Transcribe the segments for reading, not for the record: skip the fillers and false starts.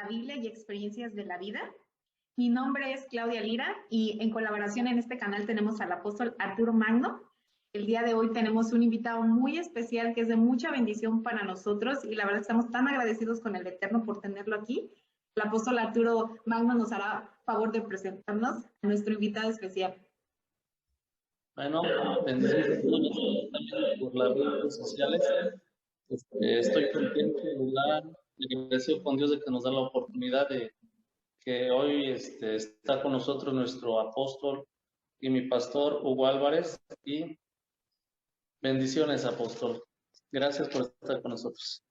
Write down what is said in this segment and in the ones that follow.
la Biblia y experiencias de la vida. Mi nombre es Claudia Lira y en colaboración en este canal tenemos al apóstol Arturo Magno. El día de hoy tenemos un invitado muy especial que es de mucha bendición para nosotros y la verdad estamos tan agradecidos con el Eterno por tenerlo aquí. El apóstol Arturo Magno nos hará favor de presentarnos a nuestro invitado especial. Bueno, bendiciones también por las redes sociales. Estoy contento y agradecido con Dios de que nos da la oportunidad de que hoy está con nosotros nuestro apóstol y mi pastor Hugo Álvarez. Y bendiciones, apóstol. Gracias por estar con nosotros.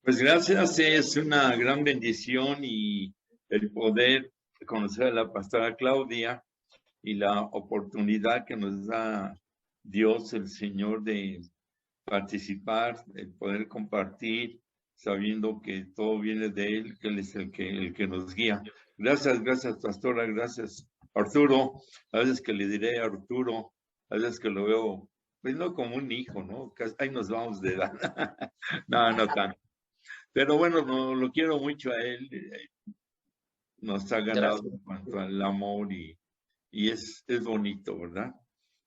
Pues gracias, es una gran bendición y el poder conocer a la pastora Claudia y la oportunidad que nos da Dios, el Señor, de participar, el poder compartir, sabiendo que todo viene de Él, que Él es el que nos guía. Gracias, pastora, gracias, Arturo. A veces que le diré a Arturo, a veces que lo veo, pues no como un hijo, ¿no? Ahí nos vamos de edad. No tanto. Pero bueno, no, lo quiero mucho a él. Nos ha ganado en cuanto al amor y es bonito, ¿verdad?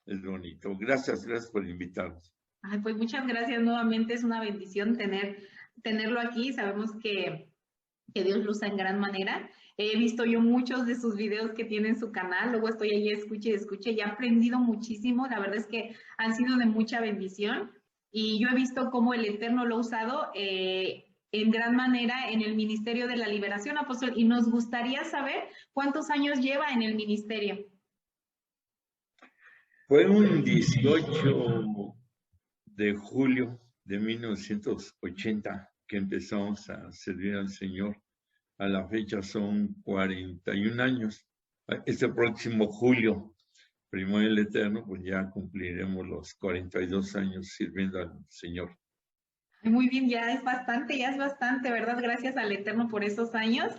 Es bonito. Gracias por invitarnos. Ay, pues muchas gracias nuevamente, es una bendición tenerlo aquí. Sabemos que Dios lo usa en gran manera. He visto yo muchos de sus videos que tiene en su canal, luego estoy ahí, escuche y he aprendido muchísimo. La verdad es que han sido de mucha bendición y yo he visto cómo el Eterno lo ha usado en gran manera en el Ministerio de la Liberación, apóstol, y nos gustaría saber cuántos años lleva en el ministerio. Fue un 18 de julio de 1980 que empezamos a servir al Señor. A la fecha son 41 años. Este próximo julio, primero el Eterno, pues ya cumpliremos los 42 años sirviendo al Señor. Muy bien, ya es bastante, ¿verdad? Gracias al Eterno por esos años.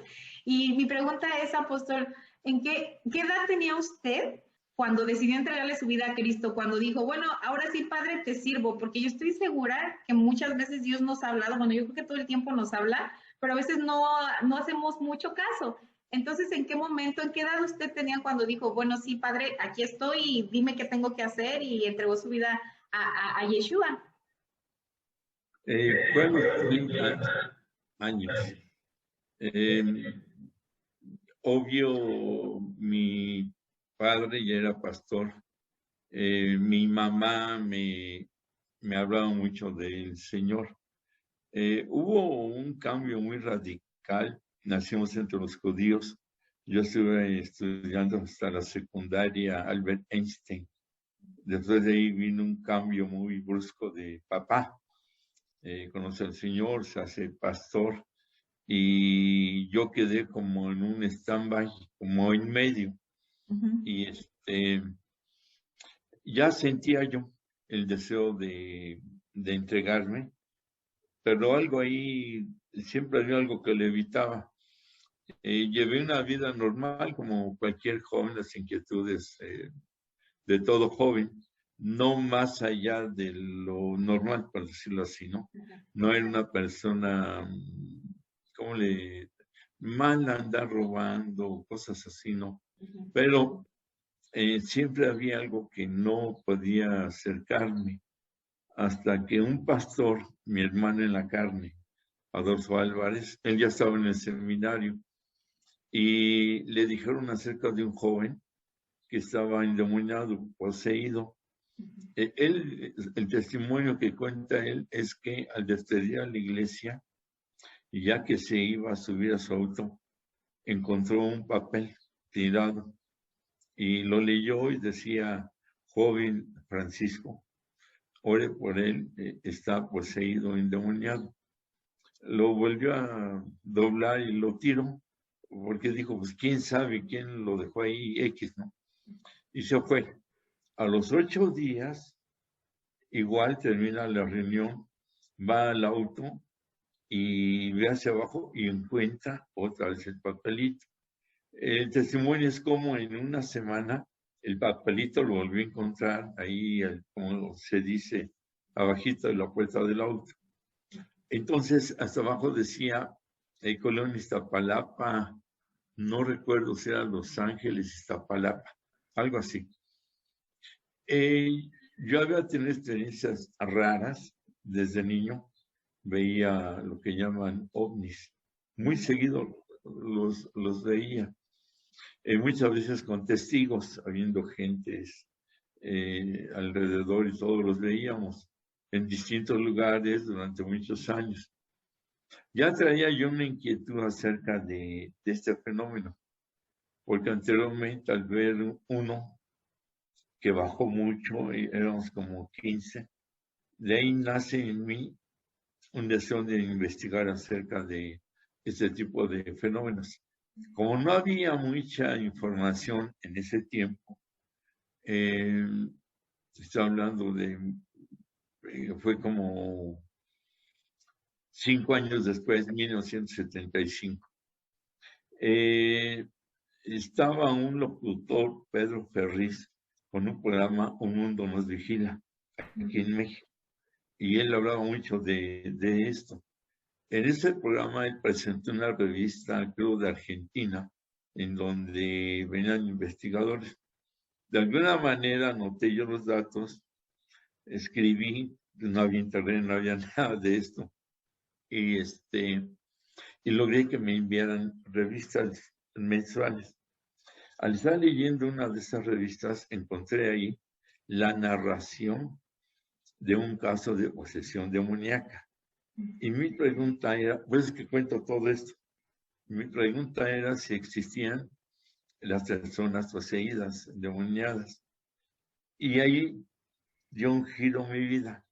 Y mi pregunta es, apóstol, ¿qué edad tenía usted cuando decidió entregarle su vida a Cristo? Cuando dijo, bueno, ahora sí, Padre, te sirvo, porque yo estoy segura que muchas veces Dios nos ha hablado, bueno, yo creo que todo el tiempo nos habla, pero a veces no hacemos mucho caso. Entonces, ¿en qué momento, en qué edad usted tenía cuando dijo, bueno, sí, Padre, aquí estoy y dime qué tengo que hacer y entregó su vida a Yeshua? Fue a los 30 años. Obvio, mi padre ya era pastor. Mi mamá me hablaba mucho del Señor. Hubo un cambio muy radical. Nacimos entre los judíos. Yo estuve estudiando hasta la secundaria Albert Einstein. Después de ahí vino un cambio muy brusco de papá. Conoce al Señor, se hace pastor y yo quedé como en un stand-by, como en medio. Y ya sentía yo el deseo de entregarme, pero algo ahí, siempre había algo que le evitaba. Llevé una vida normal como cualquier joven, las inquietudes de todo joven, no más allá de lo normal, por decirlo así, ¿no? No era una persona, ¿cómo mal andar robando, cosas así, ¿no? Pero siempre había algo que no podía acercarme, hasta que un pastor, mi hermano en la carne, Adolfo Álvarez, él ya estaba en el seminario, y le dijeron acerca de un joven que estaba endemoniado, poseído. El testimonio que cuenta él es que al despedir a la iglesia, y ya que se iba a subir a su auto, encontró un papel tirado y lo leyó y decía, joven Francisco, ore por él, está poseído, endemoniado. Lo volvió a doblar y lo tiró, porque dijo, pues quién sabe quién lo dejó ahí, X, ¿no? Y se fue. A los 8 días, igual termina la reunión, va al auto y ve hacia abajo y encuentra otra vez el papelito. El testimonio es como en una semana el papelito lo volvió a encontrar ahí, como se dice, abajito de la puerta del auto. Entonces, hasta abajo decía, Colón, Iztapalapa, no recuerdo si era Los Ángeles, Iztapalapa, algo así. Yo había tenido experiencias raras desde niño, veía lo que llaman ovnis, muy seguido los veía, muchas veces con testigos, habiendo gentes alrededor y todos los veíamos en distintos lugares durante muchos años. Ya traía yo una inquietud acerca de este fenómeno, porque anteriormente al ver uno que bajó mucho, éramos como 15, de ahí nace en mí un deseo de investigar acerca de este tipo de fenómenos. Como no había mucha información en ese tiempo, estoy hablando de, fue como 5 años después, 1975. Estaba un locutor, Pedro Ferriz, con un programa Un Mundo Nos Vigila, aquí en México, y él hablaba mucho de esto. En ese programa él presentó una revista, creo, de Argentina, en donde venían investigadores. De alguna manera anoté yo los datos, escribí, no había internet, no había nada de esto, y logré que me enviaran revistas mensuales. Al estar leyendo una de esas revistas, encontré ahí la narración de un caso de posesión demoníaca. Y mi pregunta era, pues es que cuento todo esto, mi pregunta era si existían las personas poseídas, demoniadas. Y ahí dio un giro mi vida.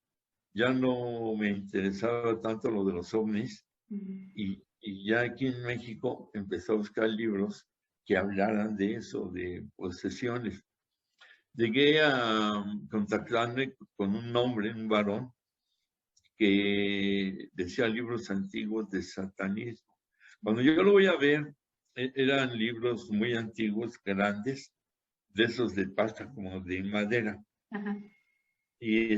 Ya no me interesaba tanto lo de los ovnis, y ya aquí en México empecé a buscar libros que hablaran de eso, de posesiones. Llegué a contactarme con un hombre, un varón, que decía libros antiguos de satanismo. Cuando yo lo voy a ver, eran libros muy antiguos, grandes, de esos de pasta como de madera. Ajá. Y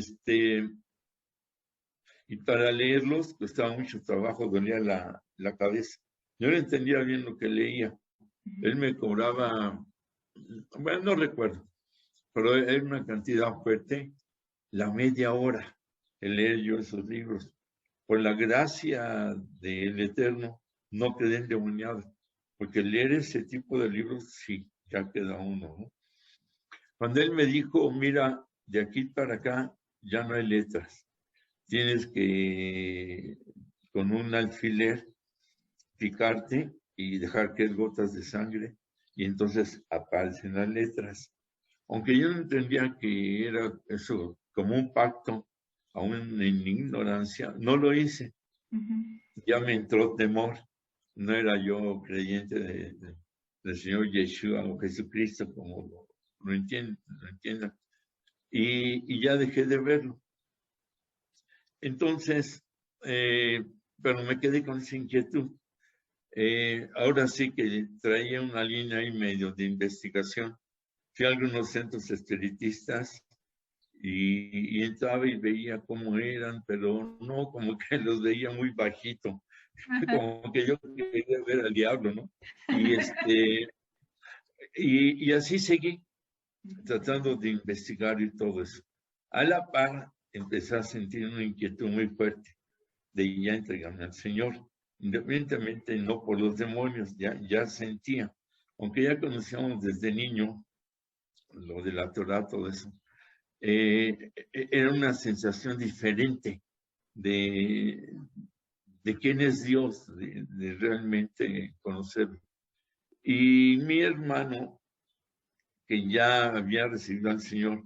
y para leerlos costaba mucho trabajo, dolía la cabeza. Yo no entendía bien lo que leía. Él me cobraba, bueno, no recuerdo, pero era una cantidad fuerte, la media hora, el leer yo esos libros. Por la gracia del Eterno, no quedé endemoniado, porque leer ese tipo de libros, sí, ya queda uno, ¿no? Cuando él me dijo, mira, de aquí para acá ya no hay letras, tienes que con un alfiler picarte y dejar caer gotas de sangre, y entonces aparecen las letras. Aunque yo no entendía que era eso como un pacto, aún en ignorancia, no lo hice. Ya me entró temor. No era yo creyente del Señor Yeshua o Jesucristo, como lo entiendan. Y ya dejé de verlo. Entonces, pero me quedé con esa inquietud. Ahora sí que traía una línea y medio de investigación. Fui a algunos centros espiritistas y entraba y veía cómo eran, pero no, como que los veía muy bajito, como que yo quería ver al diablo, ¿no? Y así seguí, tratando de investigar y todo eso. A la par, empecé a sentir una inquietud muy fuerte de ya entregarme al Señor, independientemente no por los demonios, ya sentía, aunque ya conocíamos desde niño lo de la Torah, todo eso, era una sensación diferente de quién es Dios, de realmente conocerlo. Y mi hermano, que ya había recibido al Señor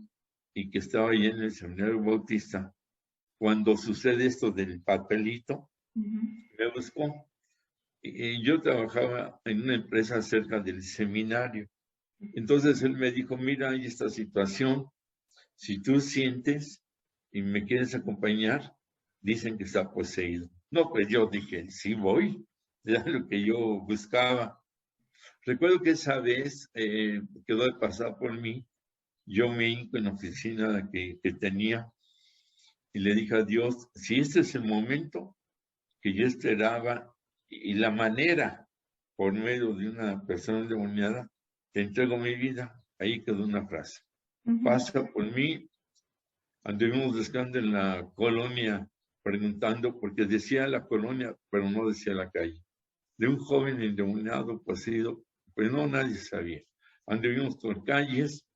y que estaba ahí en el seminario bautista, cuando sucede esto del papelito, me buscó. Yo trabajaba en una empresa cerca del seminario. Entonces él me dijo, mira, hay esta situación, si tú sientes y me quieres acompañar, dicen que está poseído. No, pues yo dije, sí voy, era lo que yo buscaba. Recuerdo que esa vez quedó de pasar por mí, yo me hinco en la oficina que tenía y le dije a Dios, si este es el momento que yo esperaba y la manera, por medio de una persona endemoniada, te entrego mi vida. Ahí quedó una frase. Pasa por mí. Anduvimos buscando en la colonia, preguntando, porque decía la colonia, pero no decía la calle. De un joven endemoniado, poseído, pues no, nadie sabía. Anduvimos por calles,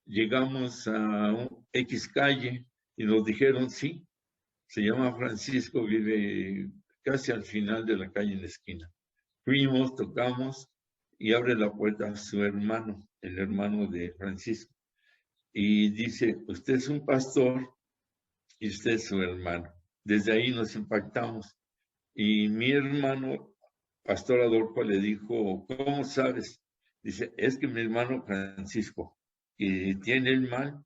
llegamos a un X calle y nos dijeron, sí, se llama Francisco, vive casi al final de la calle en la esquina. Fuimos, tocamos y abre la puerta a su hermano, el hermano de Francisco. Y dice, usted es un pastor y usted es su hermano. Desde ahí nos impactamos. Y mi hermano, Pastor Adolfo, le dijo, ¿cómo sabes? Dice, es que mi hermano Francisco, que tiene el mal,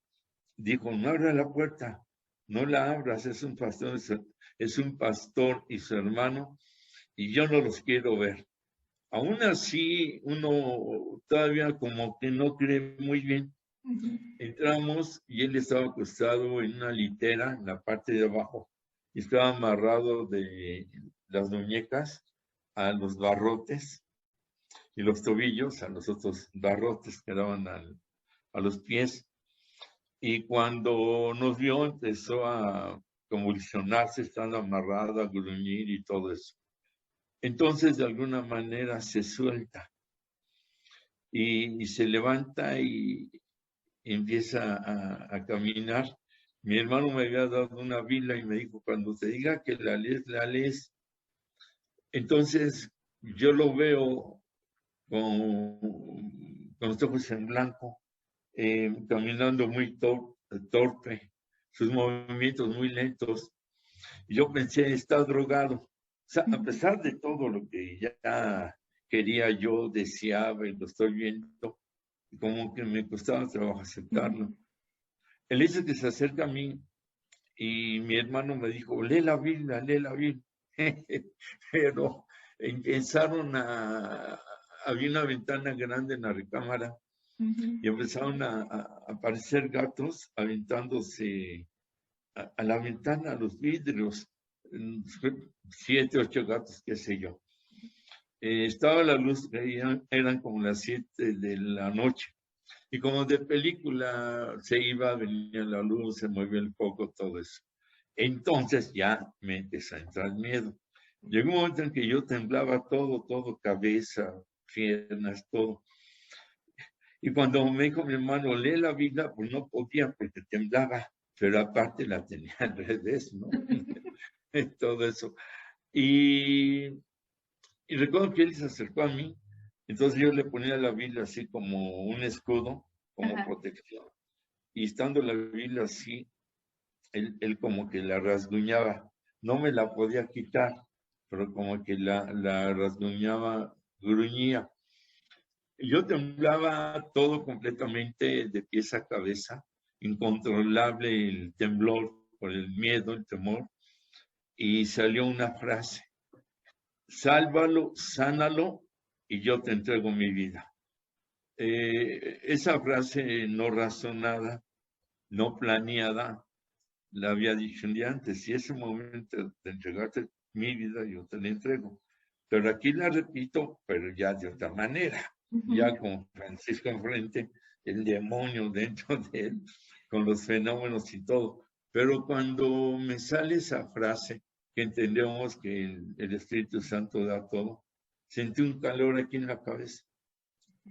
dijo, no abra la puerta, no la abras, es un pastor y su hermano, y yo no los quiero ver. Aún así, uno todavía como que no cree muy bien. Entramos y él estaba acostado en una litera en la parte de abajo y estaba amarrado de las muñecas a los barrotes y los tobillos a los otros barrotes que daban a los pies. Y cuando nos vio empezó a convulsionarse, estando amarrado, a gruñir y todo eso. Entonces de alguna manera se suelta y se levanta y empieza a caminar. Mi hermano me había dado una Biblia y me dijo, cuando te diga que la lees, la lees. Entonces yo lo veo con los ojos en blanco, caminando muy torpe, sus movimientos muy lentos. Y yo pensé, está drogado. O sea, a pesar de todo lo que ya quería yo, deseaba y lo estoy viendo, como que me costaba trabajo aceptarlo. El hecho es que se acerca a mí y mi hermano me dijo, lee la Biblia, lee la Biblia. Pero empezaron había una ventana grande en la recámara y empezaron a aparecer gatos aventándose a la ventana, a los vidrios, 7, 8 gatos, qué sé yo. Estaba la luz, eran como las 7 de la noche. Y como de película se iba, venía la luz, se movía el foco, todo eso. Entonces ya me empezó a entrar miedo. Llegó un momento en que yo temblaba todo, cabeza, piernas, todo. Y cuando me dijo mi hermano, lee la Biblia, pues no podía porque temblaba, pero aparte la tenía al revés, ¿no? Todo eso. Y recuerdo que él se acercó a mí, entonces yo le ponía la Biblia así como un escudo, como protección. Y estando la Biblia así, él como que la rasguñaba. No me la podía quitar, pero como que la rasguñaba, gruñía. Yo temblaba todo completamente de pies a cabeza, incontrolable el temblor por el miedo, el temor, y salió una frase, sálvalo, sánalo, y yo te entrego mi vida. Esa frase no razonada, no planeada, la había dicho un día antes, si es el momento de entregarte mi vida, yo te la entrego. Pero aquí la repito, pero ya de otra manera, ya con Francisco enfrente, el demonio dentro de él, con los fenómenos y todo. Pero cuando me sale esa frase, que entendemos que el Espíritu Santo da todo, sentí un calor aquí en la cabeza,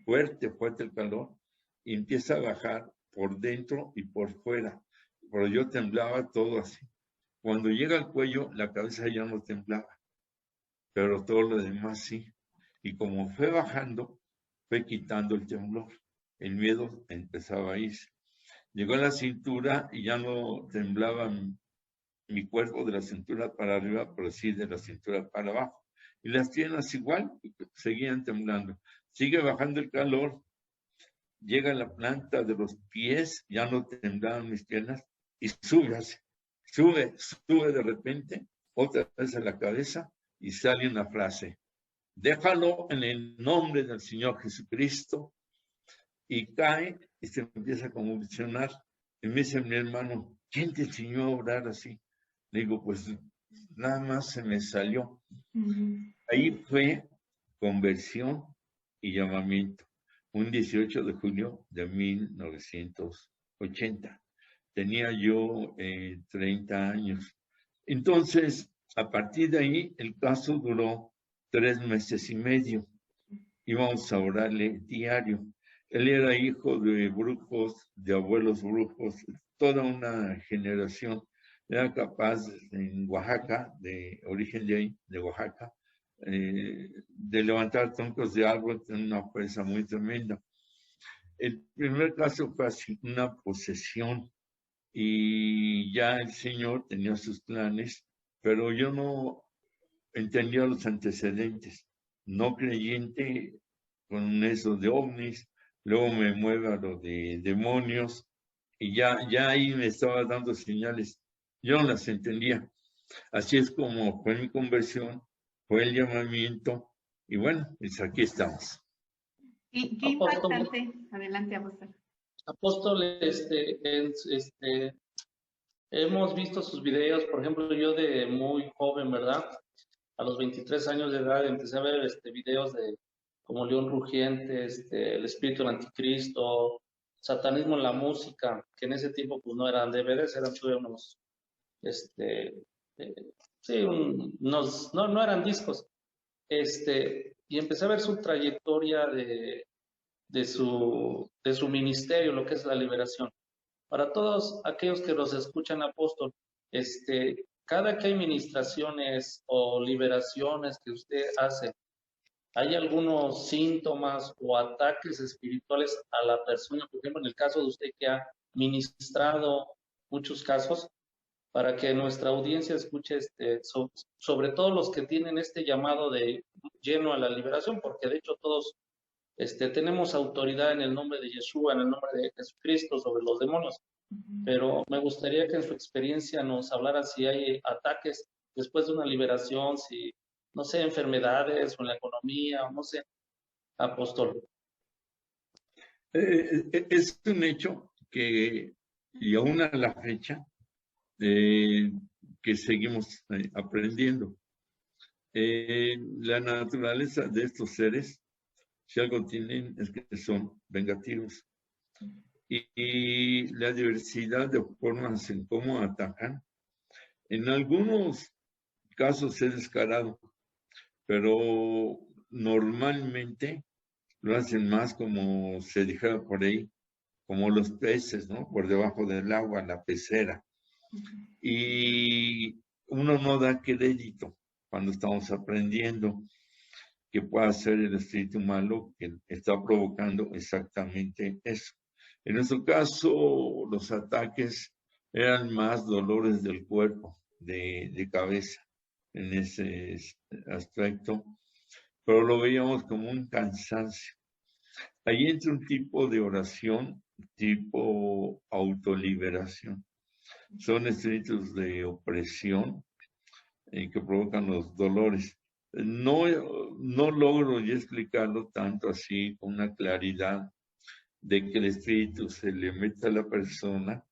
fuerte el calor, y empieza a bajar por dentro y por fuera. Pero yo temblaba todo así. Cuando llega al cuello, la cabeza ya no temblaba, pero todo lo demás sí. Y como fue bajando, fue quitando el temblor. El miedo empezaba a irse. Llegó a la cintura y ya no temblaba mi cuerpo de la cintura para arriba, pero sí de la cintura para abajo. Y las piernas igual, seguían temblando. Sigue bajando el calor, llega a la planta de los pies, ya no temblaban mis piernas, y sube de repente, otra vez a la cabeza, y sale una frase, déjalo en el nombre del Señor Jesucristo, y cae y se empieza a convulsionar. Y me dice mi hermano, ¿quién te enseñó a orar así? Le digo, pues nada más se me salió. Ahí fue conversión y llamamiento, un 18 de julio de 1980. Tenía yo 30 años. Entonces, a partir de ahí, el caso duró 3 meses y medio. Íbamos a orarle diario. Él era hijo de brujos, de abuelos brujos, toda una generación. Era capaz en Oaxaca, de origen de ahí, de Oaxaca, de levantar troncos de árbol en una fuerza muy tremenda. El primer caso fue así, una posesión, y ya el Señor tenía sus planes, pero yo no entendía los antecedentes. No creyente con eso de ovnis, luego me mueve a lo de demonios, y ya ahí me estaba dando señales. Yo no las entendía. Así es como fue mi conversión, fue el llamamiento, y bueno, pues aquí estamos. Qué Apóstol, impactante. Adelante, apóstol. apóstol, hemos visto sus videos, por ejemplo, yo de muy joven, ¿verdad? A los 23 años de edad empecé a ver videos de como León Rugiente, el espíritu del anticristo, satanismo en la música, que en ese tiempo pues no eran DVDs, eran todavía unos, sí, no eran discos. Y empecé a ver su trayectoria de su ministerio, lo que es la liberación. Para todos aquellos que los escuchan, apóstol, cada que hay ministraciones o liberaciones que usted hace, ¿hay algunos síntomas o ataques espirituales a la persona? Por ejemplo, en el caso de usted que ha ministrado muchos casos, para que nuestra audiencia escuche sobre todo los que tienen este llamado de lleno a la liberación, porque de hecho todos tenemos autoridad en el nombre de Yeshua, en el nombre de Jesucristo sobre los demonios, pero me gustaría que en su experiencia nos hablara si hay ataques después de una liberación, si, no sé, enfermedades o en la economía, o no sé, apóstol. Es un hecho que, y aún a la fecha, que seguimos aprendiendo. La naturaleza de estos seres, si algo tienen, es que son vengativos. Y la diversidad de formas en cómo atacan, en algunos casos es descarado, pero normalmente lo hacen más como se dijera por ahí, como los peces, ¿no? Por debajo del agua, la pecera. Y uno no da crédito cuando estamos aprendiendo que pueda ser el espíritu malo que está provocando exactamente eso. En nuestro caso, los ataques eran más dolores del cuerpo, de cabeza, en ese aspecto, pero lo veíamos como un cansancio. Ahí entra un tipo de oración, tipo autoliberación. Son espíritus de opresión que provocan los dolores. No, no logro ya explicarlo tanto así con una claridad de que el espíritu se le meta a la persona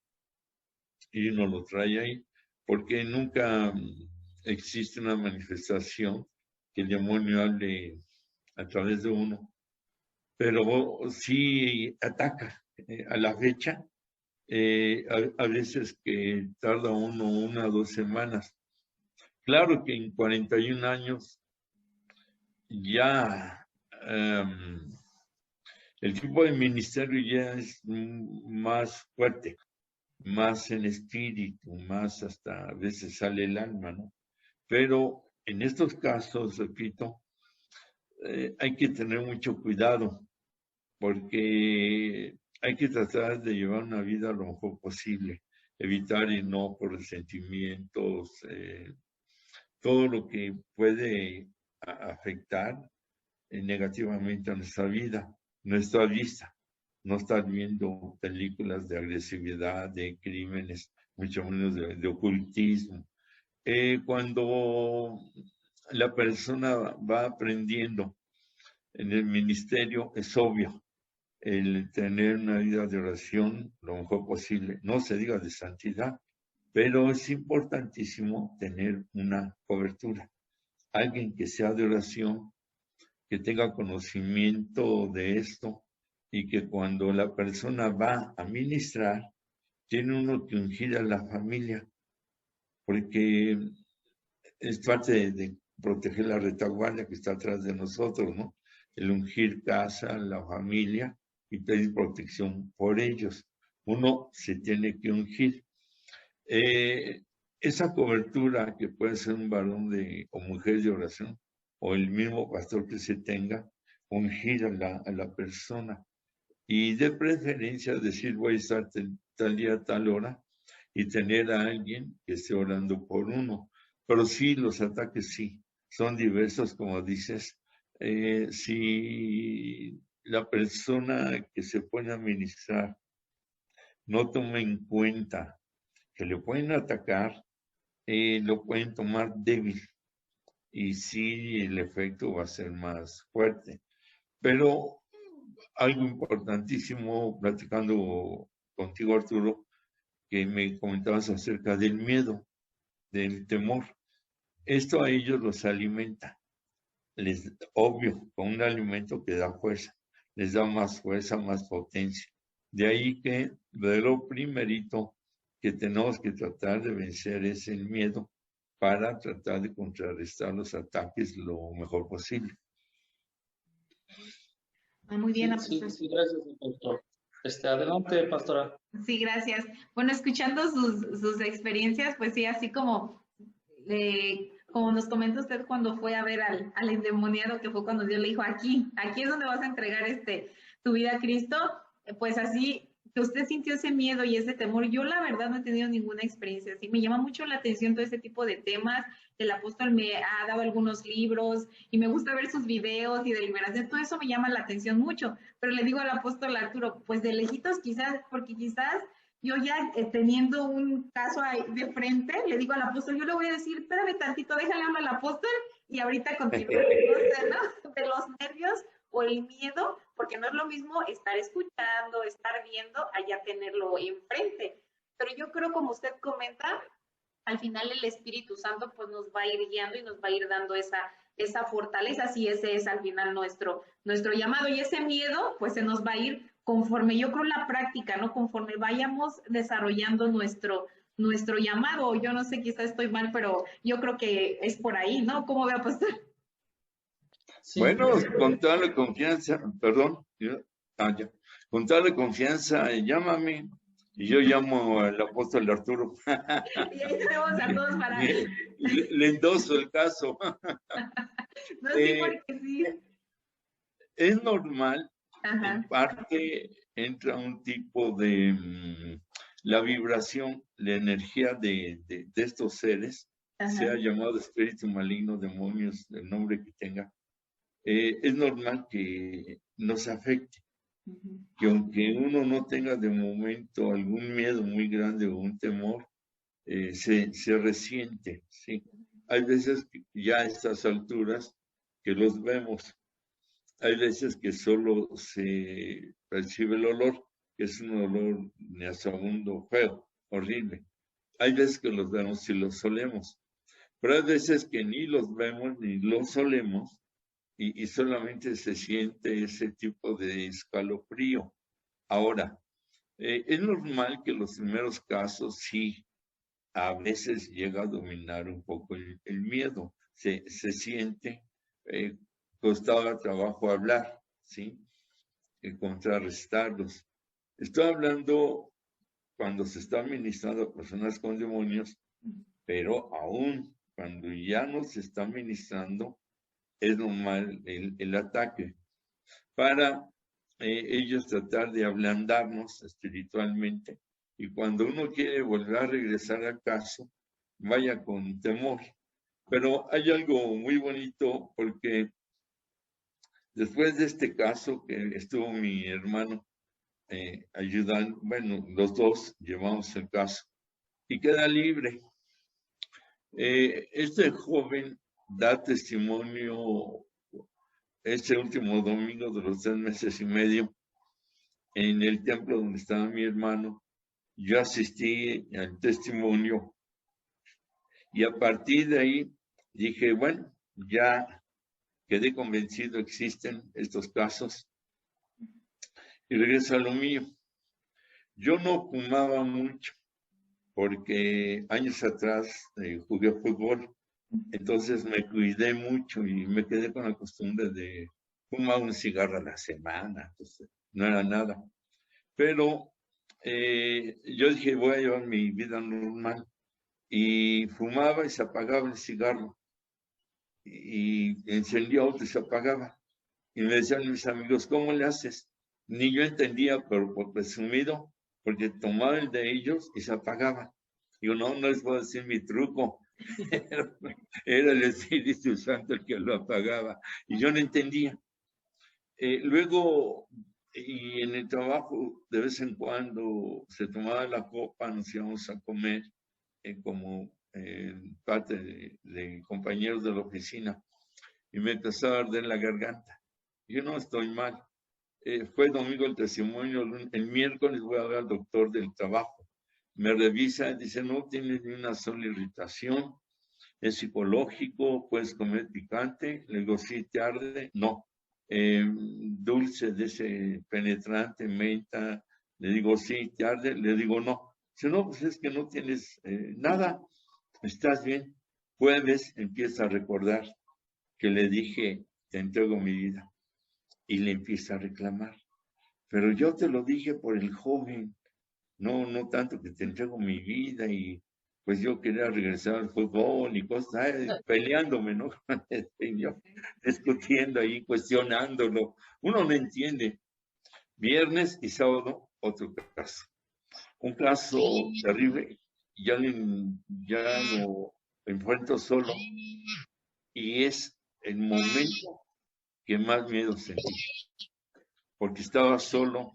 y uno lo trae ahí, porque nunca existe una manifestación que el demonio hable a través de uno, pero sí ataca. A la fecha, a veces que tarda uno 1 o 2 semanas. Claro que en 41 años ya el tipo de ministerio ya es más fuerte, más en espíritu, más hasta a veces sale el alma, ¿no? Pero en estos casos, repito, hay que tener mucho cuidado porque hay que tratar de llevar una vida lo mejor posible, evitar enojo, resentimientos, todo lo que puede afectar negativamente a nuestra vida, nuestra vista. No estar viendo películas de agresividad, de crímenes, mucho menos de ocultismo. Cuando la persona va aprendiendo en el ministerio, es obvio el tener una vida de oración lo mejor posible. No se diga de santidad, pero es importantísimo tener una cobertura. alguien que sea de oración, que tenga conocimiento de esto y que cuando la persona va a ministrar, tiene uno que ungir a la familia, porque es parte de proteger la retaguardia que está atrás de nosotros, ¿no? El ungir casa, la familia y pedir protección por ellos. Uno se tiene que ungir. Esa cobertura que puede ser un varón o mujer de oración o el mismo pastor que se tenga, ungir a la persona y de preferencia decir voy a estar tal día, tal hora y tener a alguien que esté orando por uno. Pero sí, los ataques sí, son diversos, como dices. Si la persona que se puede administrar no toma en cuenta que le pueden atacar, lo pueden tomar débil y sí el efecto va a ser más fuerte. Pero algo importantísimo, platicando contigo, Arturo, que me comentabas acerca del miedo, del temor. Esto a ellos los alimenta. Obvio, con un alimento que da fuerza, les da más fuerza, más potencia. De ahí que de lo primerito que tenemos que tratar de vencer es el miedo para tratar de contrarrestar los ataques lo mejor posible. Muy bien, sí, gracias, doctor. Adelante, pastora. Sí, gracias. Bueno, escuchando sus experiencias, pues sí, así como nos comenta usted cuando fue a ver al endemoniado, que fue cuando Dios le dijo, aquí es donde vas a entregar tu vida a Cristo, pues así que usted sintió ese miedo y ese temor. Yo la verdad no he tenido ninguna experiencia así. Me llama mucho la atención todo ese tipo de temas. El apóstol me ha dado algunos libros y me gusta ver sus videos y de liberación. Todo eso me llama la atención mucho. Pero le digo al apóstol Arturo, pues de lejitos quizás, porque quizás yo ya teniendo un caso ahí de frente, le digo al apóstol, yo le voy a decir, espérame tantito, déjale hablar al apóstol y ahorita continúa, ¿no? De los nervios o el miedo, porque no es lo mismo estar escuchando, estar viendo, allá tenerlo enfrente. Pero yo creo, como usted comenta, al final el Espíritu Santo pues nos va a ir guiando y nos va a ir dando esa fortaleza, si ese es al final nuestro llamado, y ese miedo pues se nos va a ir conforme, yo creo, la práctica, ¿no? Conforme vayamos desarrollando nuestro llamado. Yo no sé, quizás estoy mal, pero yo creo que es por ahí, ¿no? ¿Cómo ve, pastor? Sí. Bueno, con toda la confianza, perdón, con toda la confianza, llámame y yo llamo al apóstol Arturo. Y ahí tenemos a todos para... Le endoso el caso. No, sí, porque sí. Es normal. Ajá. En parte entra un tipo de la vibración, la energía de estos seres, ajá, sea llamado espíritu maligno, demonios, el nombre que tenga. Es normal que nos afecte, uh-huh, que aunque uno no tenga de momento algún miedo muy grande o un temor, se resiente, ¿sí? Hay veces que ya a estas alturas que los vemos, hay veces que solo se percibe el olor, que es un olor nauseabundo, feo, horrible. Hay veces que los vemos y los olemos, pero hay veces que ni los vemos ni los olemos y solamente se siente ese tipo de escalofrío. Ahora, es normal que los primeros casos sí, a veces llega a dominar un poco el miedo, se siente, costaba trabajo hablar, ¿sí? Contrarrestarlos. Estoy hablando cuando se está administrando a personas con demonios, pero aún cuando ya no se está administrando, es normal el ataque. Para ellos tratar de ablandarnos espiritualmente. Y cuando uno quiere volver a regresar a casa, vaya con temor. Pero hay algo muy bonito porque después de este caso que estuvo mi hermano ayudando, bueno, los dos llevamos el caso y queda libre. Este joven da testimonio este último domingo de los 3 meses y medio en el templo donde estaba mi hermano. Yo asistí al testimonio y a partir de ahí dije, bueno, ya quedé convencido, existen estos casos, y regreso a lo mío. Yo no fumaba mucho, porque años atrás jugué fútbol, entonces me cuidé mucho y me quedé con la costumbre de fumar un cigarro a la semana, entonces no era nada. Pero yo dije, voy a llevar mi vida normal, y fumaba y se apagaba el cigarro, y encendía otro y se apagaba. Y me decían mis amigos, ¿cómo le haces? Ni yo entendía, pero por presumido, porque tomaba el de ellos y se apagaba. Digo, no, no les puedo decir mi truco. Era el Espíritu Santo el que lo apagaba. Y yo no entendía. Luego, y en el trabajo, de vez en cuando se tomaba la copa, nos íbamos a comer como parte de compañeros de la oficina, y me empezaba a arder la garganta. Yo no estoy mal. Fue domingo el testimonio, el miércoles voy a ver al doctor del trabajo. Me revisa y dice, no tienes ni una sola irritación, es psicológico, puedes comer picante. Le digo, sí, te arde. No. Dulce de ese penetrante, menta. Le digo, sí, te arde. Le digo, no. Dice, no, pues es que no tienes nada, estás bien. Jueves empieza a recordar que le dije, te entrego mi vida, y le empieza a reclamar. Pero yo te lo dije por el joven, no, no tanto que te entrego mi vida, y pues yo quería regresar al fútbol y cosas, peleándome, ¿no? Yo discutiendo ahí, cuestionándolo. Uno no entiende. Viernes y sábado, otro caso. Un caso terrible, ya lo enfrento solo, y es el momento que más miedo sentí, porque estaba solo.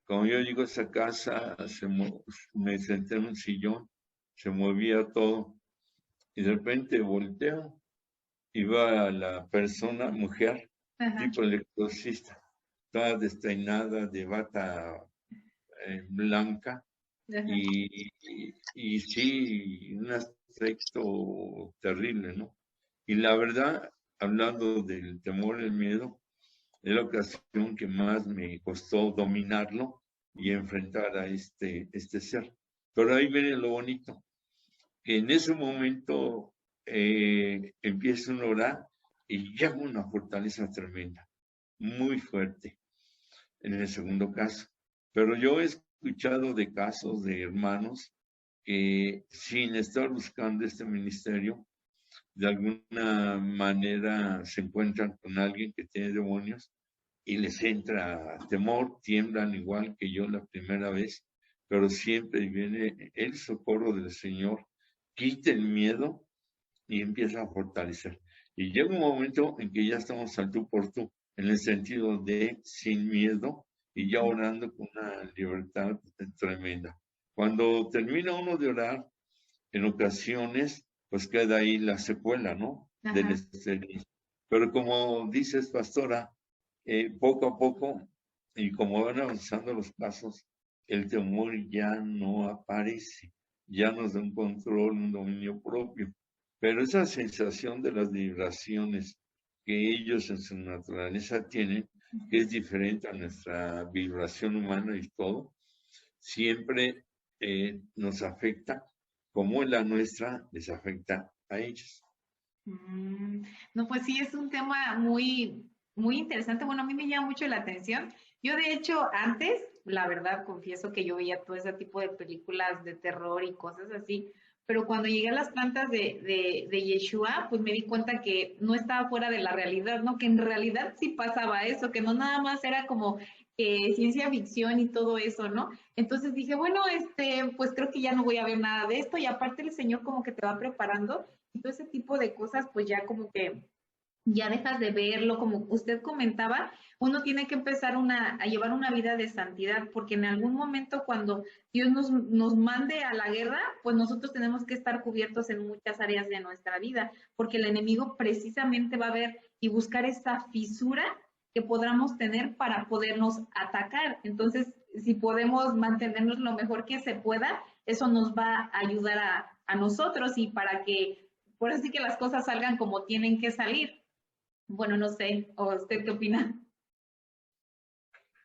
Cuando yo llego a esa casa, me senté en un sillón, se movía todo, y de repente volteo y va la persona, mujer, tipo el exorcista, toda despeinada, de bata blanca, y sí, un aspecto terrible, ¿no? Y la verdad, hablando del temor y el miedo, es la ocasión que más me costó dominarlo y enfrentar a este ser. Pero ahí viene lo bonito, que en ese momento empiezo a orar y llega una fortaleza tremenda, muy fuerte, en el segundo caso. Pero yo he escuchado de casos de hermanos que, sin estar buscando este ministerio, de alguna manera se encuentran con alguien que tiene demonios y les entra temor, tiemblan igual que yo la primera vez, pero siempre viene el socorro del Señor, quita el miedo y empieza a fortalecer. Y llega un momento en que ya estamos al tú por tú, en el sentido de sin miedo, y ya orando con una libertad tremenda. Cuando termina uno de orar, en ocasiones, pues queda ahí la secuela, ¿no? Del estrés. Pero como dices, pastora, poco a poco, y como van avanzando los pasos, el temor ya no aparece, ya nos da un control, un dominio propio. Pero esa sensación de las vibraciones que ellos en su naturaleza tienen, que es diferente a nuestra vibración humana y todo, siempre nos afecta, como la nuestra les afecta a ellos. No, pues sí, es un tema muy, muy interesante. Bueno, a mí me llama mucho la atención. Yo, de hecho, antes, la verdad, confieso que yo veía todo ese tipo de películas de terror y cosas así, pero cuando llegué a las plantas de Yeshua, pues me di cuenta que no estaba fuera de la realidad, ¿no? Que en realidad sí pasaba eso, que no nada más era como ciencia ficción y todo eso, ¿no? Entonces dije, bueno, pues creo que ya no voy a ver nada de esto, y aparte el Señor como que te va preparando y todo ese tipo de cosas, pues ya como que ya dejas de verlo, como usted comentaba, uno tiene que empezar a llevar una vida de santidad, porque en algún momento cuando Dios nos mande a la guerra, pues nosotros tenemos que estar cubiertos en muchas áreas de nuestra vida, porque el enemigo precisamente va a ver y buscar esa fisura que podamos tener para podernos atacar. Entonces, si podemos mantenernos lo mejor que se pueda, eso nos va a ayudar a nosotros, y para que por así que las cosas salgan como tienen que salir. Bueno, no sé, ¿o usted qué opina?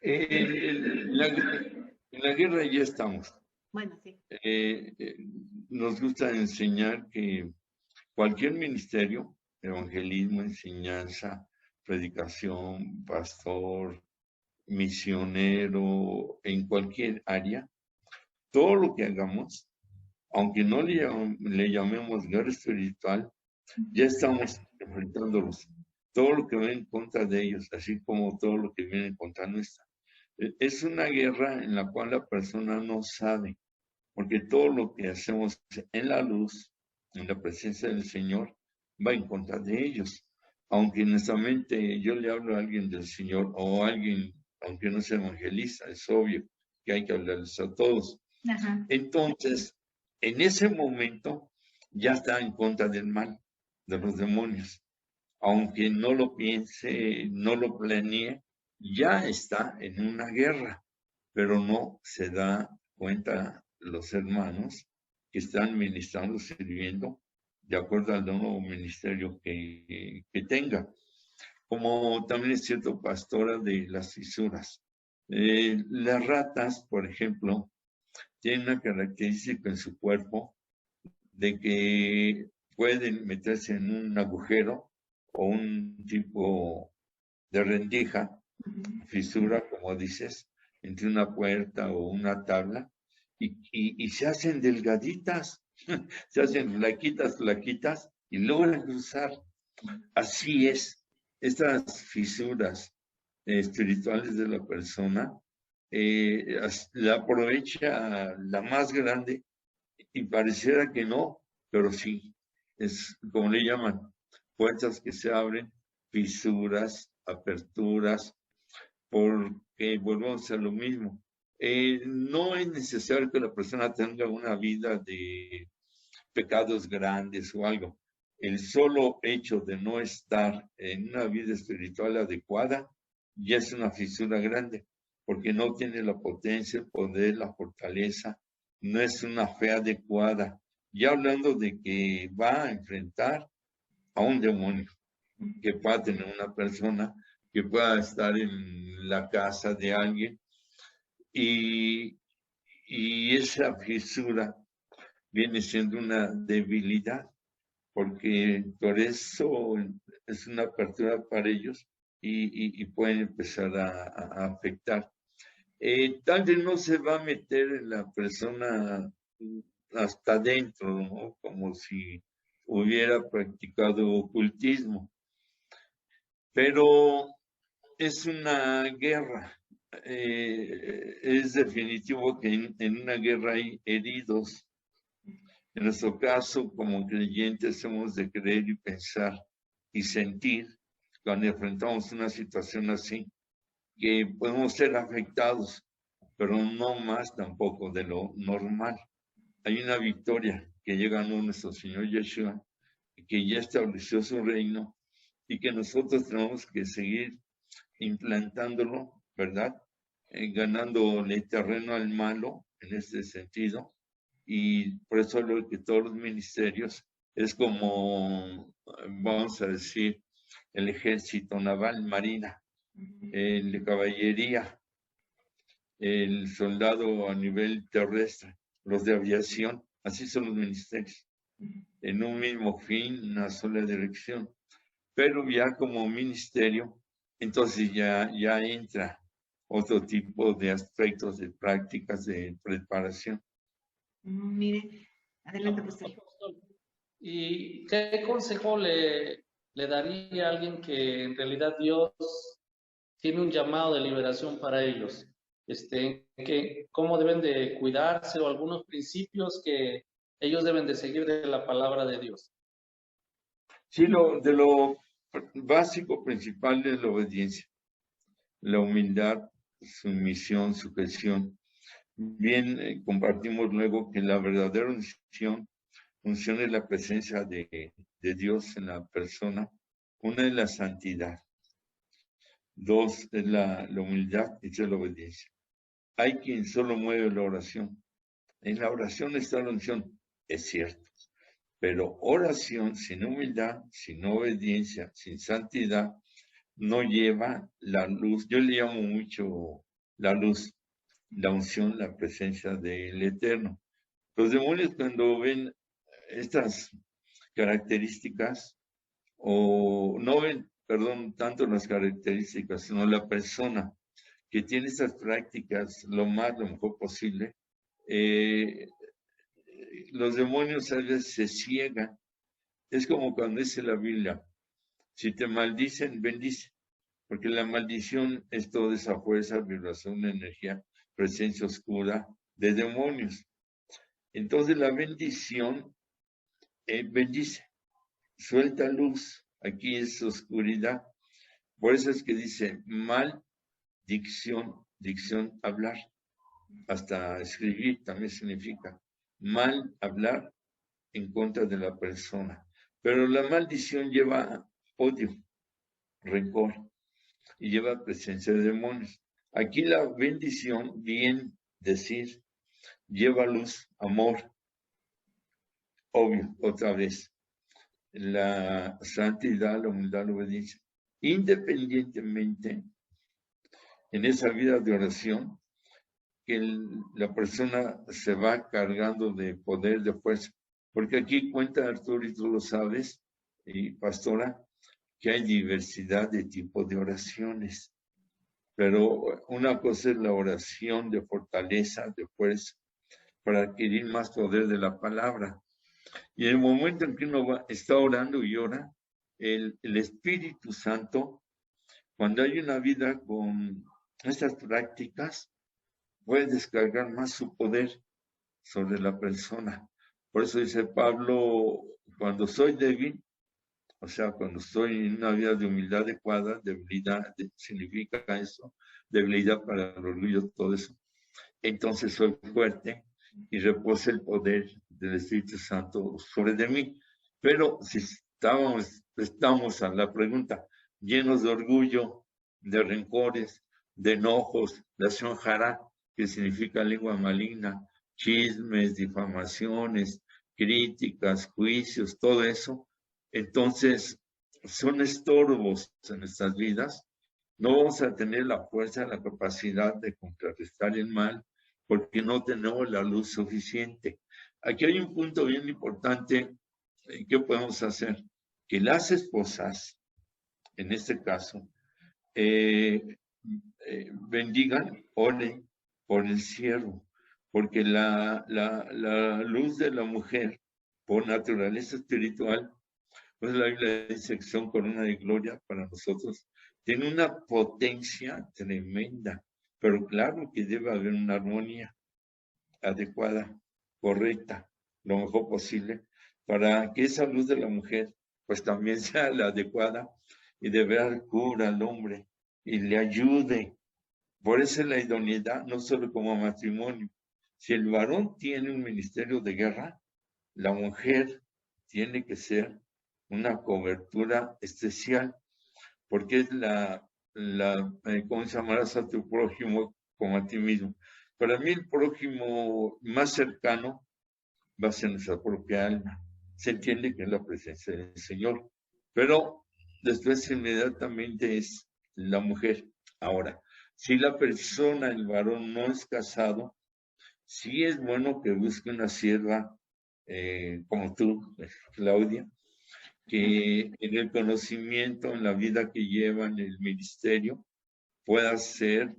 En la guerra ya estamos. Bueno, sí. Nos gusta enseñar que cualquier ministerio, evangelismo, enseñanza, predicación, pastor, misionero, en cualquier área, todo lo que hagamos, aunque no le llamemos guerra espiritual, ya estamos enfrentándolos. Todo lo que viene en contra de ellos, así como todo lo que viene en contra nuestra. Es una guerra en la cual la persona no sabe, porque todo lo que hacemos en la luz, en la presencia del Señor, va en contra de ellos. Aunque en nuestra mente yo le hablo a alguien del Señor o a alguien, aunque no sea evangelista, es obvio que hay que hablarles a todos. Ajá. Entonces, en ese momento ya está en contra del mal, de los demonios. Aunque no lo piense, no lo planee, ya está en una guerra, pero no se da cuenta los hermanos que están ministrando, sirviendo, de acuerdo al nuevo ministerio que tenga. Como también es cierto, pastora, de las fisuras. Las ratas, por ejemplo, tienen una característica en su cuerpo de que pueden meterse en un agujero o un tipo de rendija, fisura, como dices, entre una puerta o una tabla, y se hacen delgaditas, se hacen flaquitas, y logran cruzar. Así es, estas fisuras espirituales de la persona, la aprovecha la más grande y pareciera que no, pero sí, es como le llaman, puertas que se abren, fisuras, aperturas, porque volvemos a lo mismo. No es necesario que la persona tenga una vida de pecados grandes o algo. El solo hecho de no estar en una vida espiritual adecuada ya es una fisura grande, porque no tiene la potencia, el poder, la fortaleza, no es una fe adecuada. Ya hablando de que va a enfrentar a un demonio que pueda tener una persona, que pueda estar en la casa de alguien y, y esa fisura viene siendo una debilidad, porque por eso es una apertura para ellos y pueden empezar a afectar. Tal vez no se va a meter en la persona hasta adentro, ¿no? Como si hubiera practicado ocultismo, pero es una guerra. Es definitivo que en una guerra hay heridos. En nuestro caso, como creyentes, hemos de creer y pensar y sentir cuando enfrentamos una situación así, que podemos ser afectados, pero no más tampoco de lo normal. Hay una victoria que llega a nuestro Señor Yeshua, que ya estableció su reino y que nosotros tenemos que seguir implantándolo, ¿verdad? Ganándole terreno al malo en este sentido. Y por eso lo que todos los ministerios es como, vamos a decir, el ejército naval, marina, el de caballería, el soldado a nivel terrestre, los de aviación, así son los ministerios, en un mismo fin, una sola dirección. Pero ya como ministerio, entonces ya entra otro tipo de aspectos, de prácticas, de preparación. Mire, adelante, pastor. ¿Y qué consejo le daría a alguien que en realidad Dios tiene un llamado de liberación para ellos? ¿Cómo deben de cuidarse o algunos principios que ellos deben de seguir de la palabra de Dios? Sí, de lo básico principal es la obediencia, la humildad, sumisión, sujeción. Bien, compartimos luego que la verdadera unción es la presencia de Dios en la persona. Una es la santidad. Dos es la humildad y tres la obediencia. Hay quien solo mueve la oración. En la oración está la unción, es cierto, Pero oración sin humildad, sin obediencia, sin santidad, no lleva la luz. Yo le llamo mucho la luz, la unción, la presencia del Eterno. Los demonios cuando ven estas características, o no ven, perdón, tanto las características, sino la persona que tiene esas prácticas lo mejor posible, los demonios a veces se ciegan. Es como cuando dice la Biblia, si te maldicen, bendice, porque la maldición es toda esa fuerza, vibración, energía, presencia oscura de demonios. Entonces la bendición bendice, suelta luz, aquí es oscuridad. Por eso es que dice dicción, hablar, hasta escribir también significa mal hablar en contra de la persona. Pero la maldición lleva odio, rencor y lleva presencia de demonios. Aquí la bendición, bien decir, lleva luz, amor, obvio, otra vez. La santidad, la humildad, la obediencia. Independientemente, en esa vida de oración, que la persona se va cargando de poder, de fuerza. Porque aquí cuenta Arturo, y tú lo sabes, y pastora, que hay diversidad de tipos de oraciones. Pero una cosa es la oración de fortaleza, de fuerza, para adquirir más poder de la palabra. Y en el momento en que uno está orando y ora, el Espíritu Santo, cuando hay una vida con estas prácticas, puede descargar más su poder sobre la persona. Por eso dice Pablo, cuando soy débil, o sea, cuando estoy en una vida de humildad adecuada, debilidad, significa eso, debilidad para el orgullo, todo eso. Entonces soy fuerte y reposa el poder del Espíritu Santo sobre de mí. Pero si estamos a la pregunta, llenos de orgullo, de rencores, de enojos, de acción jara, que significa lengua maligna, chismes, difamaciones, críticas, juicios, todo eso, entonces son estorbos en nuestras vidas. No vamos a tener la fuerza, la capacidad de contrarrestar el mal, porque no tenemos la luz suficiente. Aquí hay un punto bien importante. ¿Qué podemos hacer? Que las esposas, en este caso, bendigan, oren por el siervo, porque la luz de la mujer, por naturaleza espiritual, pues la Biblia dice que son corona de gloria para nosotros, tiene una potencia tremenda, pero claro que debe haber una armonía adecuada, correcta, lo mejor posible, para que esa luz de la mujer pues también sea la adecuada y de ver cura al hombre y le ayude. Por eso es la idoneidad, no solo como matrimonio. Si el varón tiene un ministerio de guerra, la mujer tiene que ser una cobertura especial, porque es ¿cómo se llamarás a tu prójimo como a ti mismo? Para mí el prójimo más cercano va a ser nuestra propia alma. Se entiende que es la presencia del Señor, pero después inmediatamente es la mujer. Ahora, si la persona, el varón, no es casado, sí es bueno que busque una sierva como tú, Claudia, que en el conocimiento, en la vida que lleva en el ministerio, pueda hacer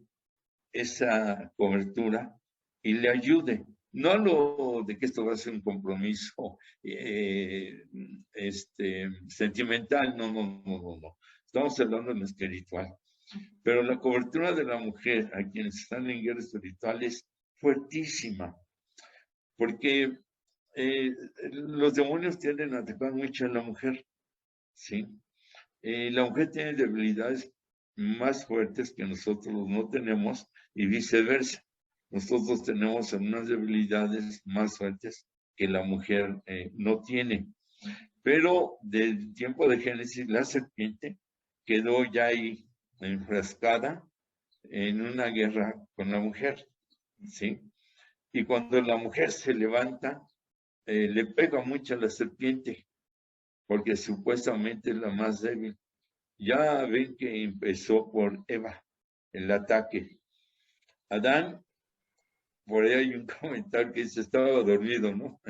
esa cobertura y le ayude. No lo de que esto va a ser un compromiso sentimental, no. Estamos hablando en lo espiritual. Pero la cobertura de la mujer a quienes están en guerra espiritual es fuertísima, porque los demonios tienden a atacar mucho a la mujer, ¿sí? La mujer tiene debilidades más fuertes que nosotros no tenemos y viceversa. Nosotros tenemos unas debilidades más fuertes que la mujer no tiene. Pero del tiempo de Génesis, la serpiente quedó ya ahí enfrascada en una guerra con la mujer, ¿sí? Y cuando la mujer se levanta, le pega mucho a la serpiente, porque supuestamente es la más débil. Ya ven que empezó por Eva, el ataque. Adán, por ahí hay un comentario que dice, estaba dormido, ¿no?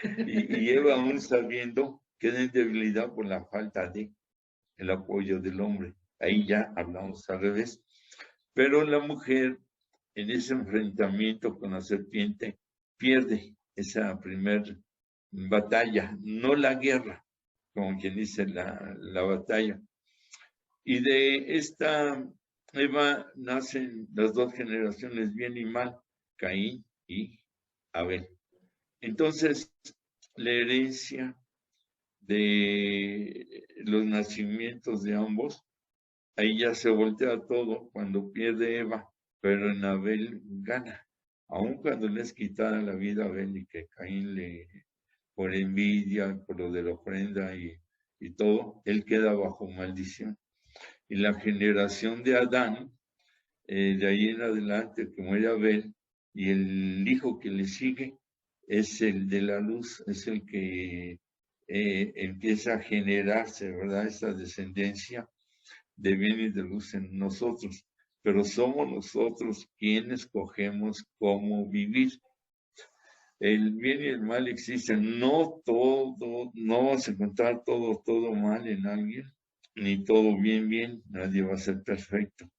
Y Eva aún sabiendo que es debilidad por la falta de el apoyo del hombre. Ahí ya hablamos al revés. Pero la mujer, en ese enfrentamiento con la serpiente, pierde esa primer batalla, no la guerra, como quien dice la batalla. Y de esta Eva nacen las dos generaciones, bien y mal, Caín y Abel. Entonces, la herencia de los nacimientos de ambos, ahí ya se voltea todo cuando pierde Eva, pero en Abel gana. Aun cuando le es quitada la vida a Abel y que Caín por envidia, por lo de la ofrenda y todo, él queda bajo maldición. Y la generación de Adán, de ahí en adelante, que muere Abel, y el hijo que le sigue es el de la luz, es el que empieza a generarse, ¿verdad? Esa descendencia de bien y de luz en nosotros. Pero somos nosotros quienes escogemos cómo vivir. El bien y el mal existen, no todo, no vas a encontrar todo mal en alguien, ni todo bien, nadie va a ser perfecto.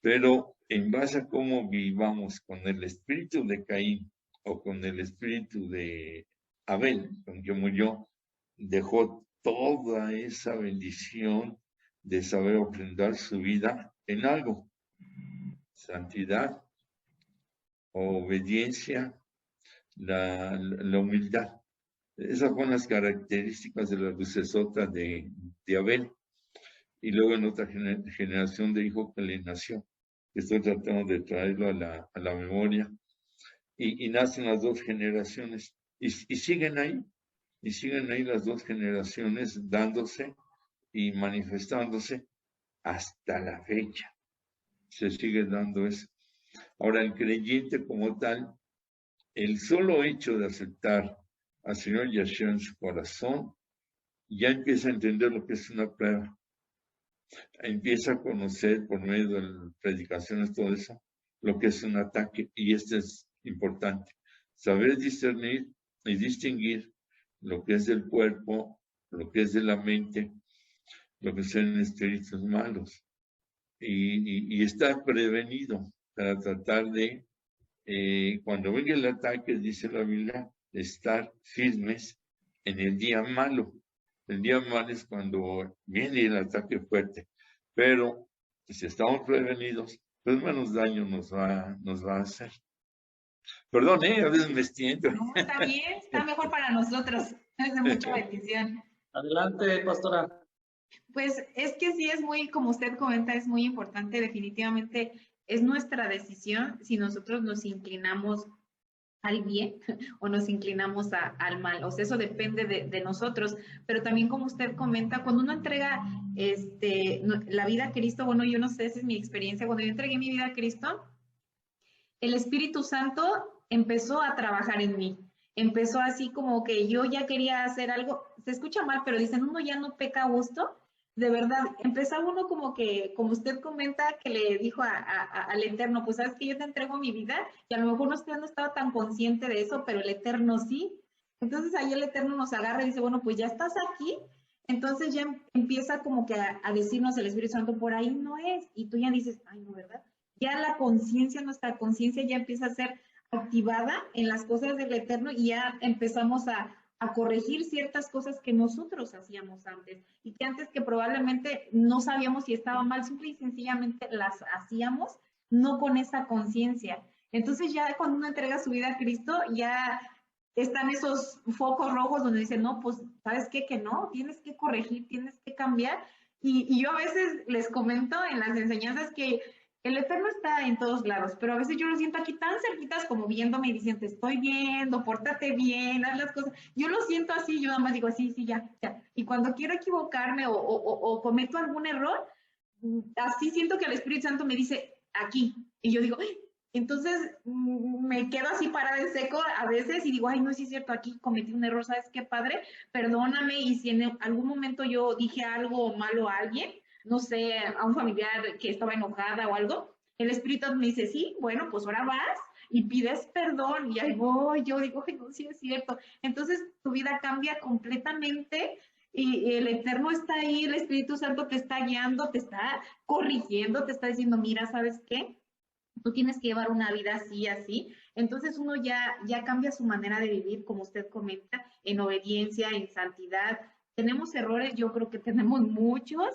Pero en base a cómo vivamos con el espíritu de Caín o con el espíritu de Abel, con que murió, dejó toda esa bendición de saber ofrendar su vida en algo. Santidad, obediencia, la humildad. Esas fueron las características de la lucesota de Abel. Y luego en otra generación de hijo que le nació. Estoy tratando de traerlo a la memoria. Y nacen las dos generaciones. Y siguen ahí. Y siguen ahí las dos generaciones dándose y manifestándose hasta la fecha. Se sigue dando eso. Ahora, el creyente como tal, el solo hecho de aceptar al Señor Yahshua en su corazón, ya empieza a entender lo que es una prueba. Empieza a conocer por medio de predicaciones, todo eso, lo que es un ataque. Y esto es importante. Saber discernir y distinguir lo que es del cuerpo, lo que es de la mente, lo que son espíritus malos. Y estar prevenido para tratar de, cuando venga el ataque, dice la Biblia, estar firmes en el día malo. El día malo es cuando viene el ataque fuerte. Pero si estamos prevenidos, pues menos daño nos va a hacer. Perdón, a veces me extiendo. No, está bien, está mejor para nosotros. Es de mucha bendición. Adelante, pastora. Pues es que sí es muy, como usted comenta, es muy importante, definitivamente es nuestra decisión si nosotros nos inclinamos al bien o nos inclinamos al mal. O sea, eso depende de nosotros. Pero también como usted comenta, cuando uno entrega la vida a Cristo, bueno, yo no sé, esa es mi experiencia, cuando yo entregué mi vida a Cristo, el Espíritu Santo empezó a trabajar en mí. Empezó así como que yo ya quería hacer algo, se escucha mal, pero dicen, uno ya no peca a gusto. De verdad, empezaba uno como que, como usted comenta, que le dijo al Eterno, pues sabes que yo te entrego mi vida, y a lo mejor usted no estaba tan consciente de eso, pero el Eterno sí. Entonces ahí el Eterno nos agarra y dice, bueno, pues ya estás aquí, entonces ya empieza como que a decirnos el Espíritu Santo, por ahí no es, y tú ya dices, ay, no, ¿verdad? Ya la conciencia, nuestra conciencia ya empieza a ser activada en las cosas del Eterno y ya empezamos a corregir ciertas cosas que nosotros hacíamos antes y que antes que probablemente no sabíamos si estaban mal, simple y sencillamente las hacíamos, no con esa conciencia. Entonces ya cuando uno entrega su vida a Cristo, ya están esos focos rojos donde dicen, no, pues, ¿sabes qué? Que no, tienes que corregir, tienes que cambiar. Y yo a veces les comento en las enseñanzas que el Eterno está en todos lados, pero a veces yo lo siento aquí tan cerquitas como viéndome y diciendo, te estoy viendo, pórtate bien, haz las cosas. Yo lo siento así, yo nada más digo, sí, ya. Y cuando quiero equivocarme o cometo algún error, así siento que el Espíritu Santo me dice, aquí. Y yo digo, Entonces me quedo así parada en seco a veces y digo, ay, no, sí es cierto, aquí cometí un error, ¿sabes qué, Padre? Perdóname, y si en algún momento yo dije algo malo a alguien, no sé, a un familiar que estaba enojada o algo, el Espíritu me dice, sí, bueno, pues ahora vas y pides perdón, y ahí voy, yo digo, ay, no, sí es cierto. Entonces tu vida cambia completamente y el Eterno está ahí, el Espíritu Santo te está guiando, te está corrigiendo, te está diciendo, mira, ¿sabes qué? Tú tienes que llevar una vida así, así. Entonces uno ya cambia su manera de vivir, como usted comenta, en obediencia, en santidad. Tenemos errores, yo creo que tenemos muchos,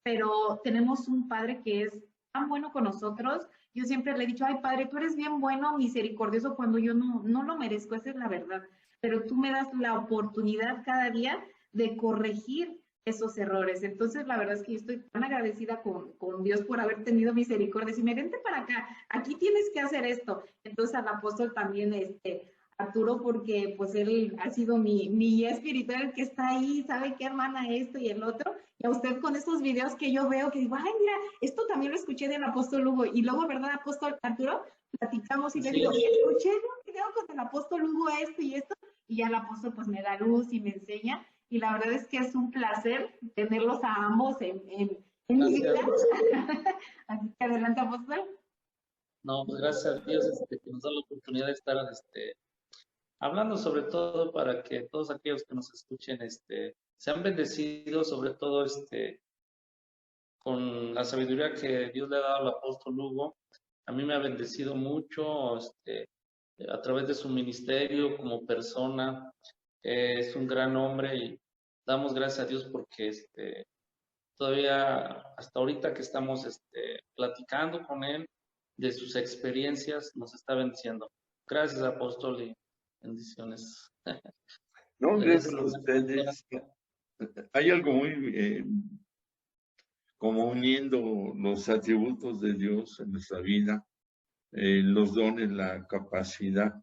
pero tenemos un Padre que es tan bueno con nosotros. Yo siempre le he dicho, ay Padre, tú eres bien bueno, misericordioso cuando yo no lo merezco, esa es la verdad. Pero tú me das la oportunidad cada día de corregir esos errores. Entonces, la verdad es que yo estoy tan agradecida con Dios por haber tenido misericordia. Si me vente para acá, aquí tienes que hacer esto. Entonces, al apóstol también, Arturo, porque pues él ha sido mi guía espiritual, el que está ahí, sabe qué hermana esto y el otro. Y a usted con estos videos que yo veo, que digo, ay, mira, esto también lo escuché del apóstol Hugo. Y luego, ¿verdad, apóstol Arturo? Platicamos y le digo, escuché un video con el apóstol Hugo esto y esto. Y ya el apóstol pues me da luz y me enseña y la verdad es que es un placer tenerlos a ambos en mi vida. Así que adelante, apóstol. No, pues gracias a Dios que nos da la oportunidad de estar hablando sobre todo para que todos aquellos que nos escuchen sean bendecidos, sobre todo con la sabiduría que Dios le ha dado al apóstol Hugo. A mí me ha bendecido mucho a través de su ministerio como persona. Es un gran hombre y damos gracias a Dios porque todavía hasta ahorita que estamos platicando con él de sus experiencias, nos está bendiciendo. Gracias, apóstol, y bendiciones. No, gracias a ustedes. Hay algo muy como uniendo los atributos de Dios en nuestra vida, los dones, la capacidad.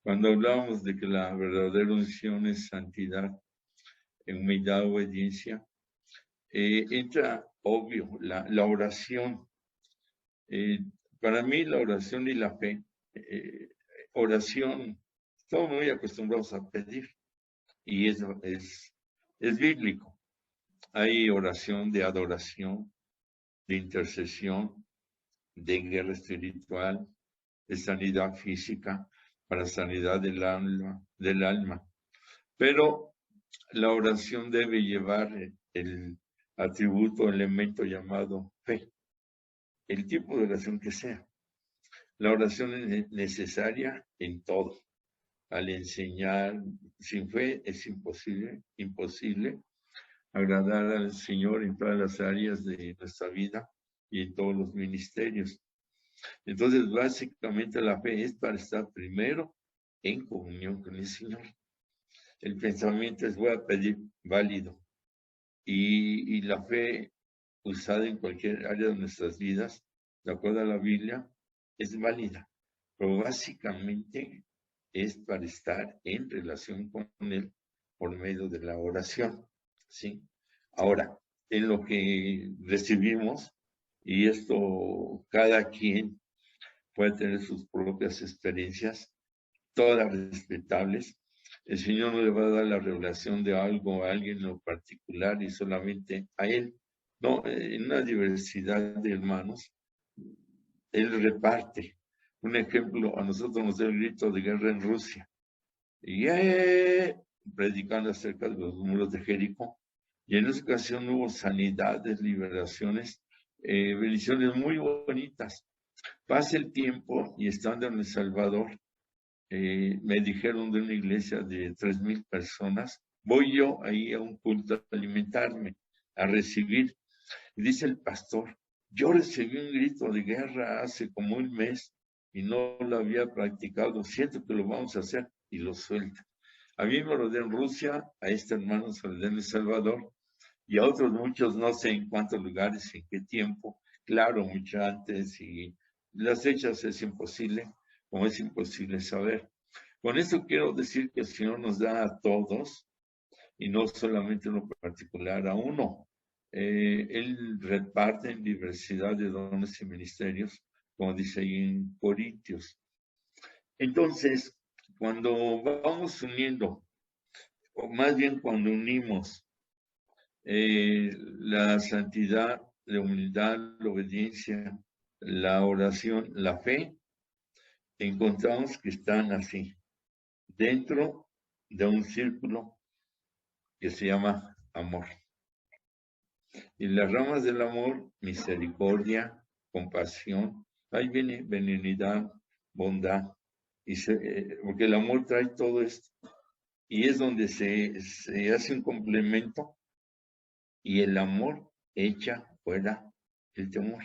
Cuando hablábamos de que la verdadera unción es santidad, humildad, obediencia, entra obvio la oración. Para mí la oración y la fe, oración, estamos muy acostumbrados a pedir y eso es bíblico. Hay oración de adoración, de intercesión, de guerra espiritual, de sanidad física, para sanidad del alma. Pero la oración debe llevar el atributo, elemento llamado fe, el tipo de oración que sea. La oración es necesaria en todo. Al enseñar, sin fe es imposible agradar al Señor en todas las áreas de nuestra vida y en todos los ministerios. Entonces, básicamente la fe es para estar primero en comunión con el Señor. El pensamiento es voy a pedir válido y la fe usada en cualquier área de nuestras vidas, de acuerdo a la Biblia, es válida, pero básicamente es para estar en relación con Él por medio de la oración, ¿sí? Ahora, en lo que recibimos, y esto cada quien puede tener sus propias experiencias, todas respetables, el Señor no le va a dar la revelación de algo a alguien en lo particular y solamente a Él. No, en una diversidad de hermanos, Él reparte. Un ejemplo, a nosotros nos dio el grito de guerra en Rusia. Y predicando acerca de los muros de Jericó. Y en esa ocasión hubo sanidades, liberaciones, bendiciones muy bonitas. Pasa el tiempo y estando en El Salvador, me dijeron de una iglesia de 3,000 personas, voy yo ahí a un culto a alimentarme, a recibir. Y dice el pastor, yo recibí un grito de guerra hace como un mes y no lo había practicado, siento que lo vamos a hacer y lo suelta. A mí me lo dio en Rusia, a este hermano se lo dio en El Salvador y a otros muchos, no sé en cuántos lugares, en qué tiempo, claro, mucho antes y las fechas es imposible, como es imposible saber. Con esto quiero decir que el Señor nos da a todos y no solamente uno particular, a uno. Él reparte en diversidad de dones y ministerios como dice ahí en Corintios. Entonces, cuando vamos uniendo, o más bien cuando unimos la santidad, la humildad, la obediencia, la oración, la fe, encontramos que están así, dentro de un círculo que se llama amor. Y las ramas del amor, misericordia, compasión, ahí viene benignidad, bondad, porque el amor trae todo esto. Y es donde se hace un complemento y el amor echa fuera el temor.